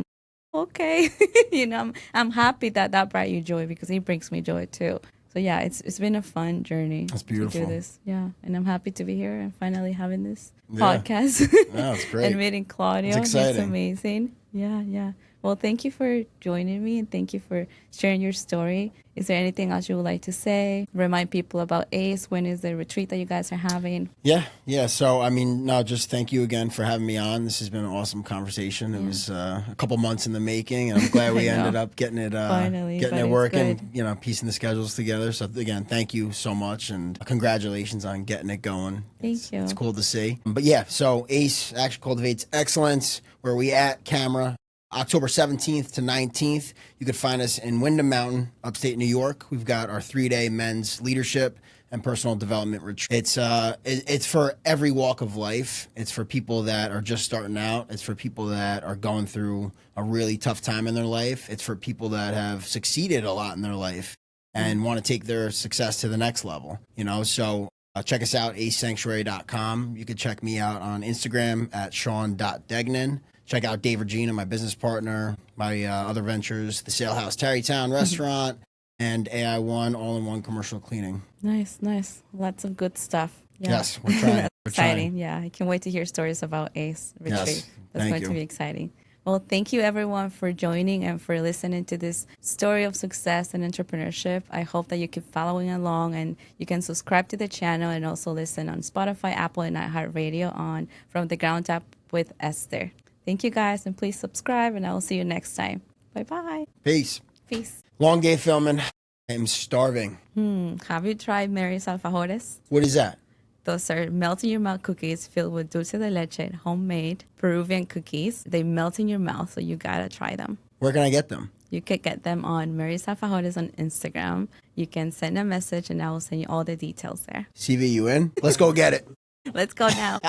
okay, you know, I'm happy that brought you joy, because it brings me joy too. So yeah, it's been a fun journey. That's beautiful. To do this. Yeah, and I'm happy to be here and finally having this podcast. Yeah, it's great. And meeting Claudio. It's exciting. It's amazing. Yeah. Well, thank you for joining me, and thank you for sharing your story. Is there anything else you would like to say? Remind people about ACE. When is the retreat that you guys are having? Yeah. So, I mean, no, just thank you again for having me on. This has been an awesome conversation. It was a couple months in the making, and I'm glad we ended up getting it Finally, getting it working, you know, piecing the schedules together. So, again, thank you so much, and congratulations on getting it going. Thank you. It's cool to see. But yeah, so ACE, Action Cultivates Excellence. Where are we at? Camera. October 17th to 19th, you could find us in Windham Mountain, upstate New York. We've got our 3-day men's leadership and personal development retreat. It's for every walk of life. It's for people that are just starting out. It's for people that are going through a really tough time in their life. It's for people that have succeeded a lot in their life and want to take their success to the next level. You know, so check us out, acesanctuary.com. You can check me out on Instagram at Sean.Degnan. Check out Dave Regina, my business partner, my other ventures, the Sail House Tarrytown Restaurant, and AI1 all-in-one commercial cleaning. Nice. Lots of good stuff. Yeah. Yes, we're trying. We're exciting. trying. Yeah, I can't wait to hear stories about ACE retreat. Yes, That's going to be exciting. Well, thank you everyone for joining and for listening to this story of success and entrepreneurship. I hope that you keep following along, and you can subscribe to the channel and also listen on Spotify, Apple, and iHeartRadio on From the Ground Up with Esther. Thank you guys, and please subscribe, and I will see you next time. Bye-bye. Peace. Peace. Long day filming. I'm starving. Have you tried Mary's Alfajores? What is that? Those are melt-in-your-mouth cookies filled with dulce de leche, homemade Peruvian cookies. They melt in your mouth, so you gotta try them. Where can I get them? You can get them on Mary's Alfajores on Instagram. You can send a message, and I will send you all the details there. CV, you in? Let's go get it. Let's go now.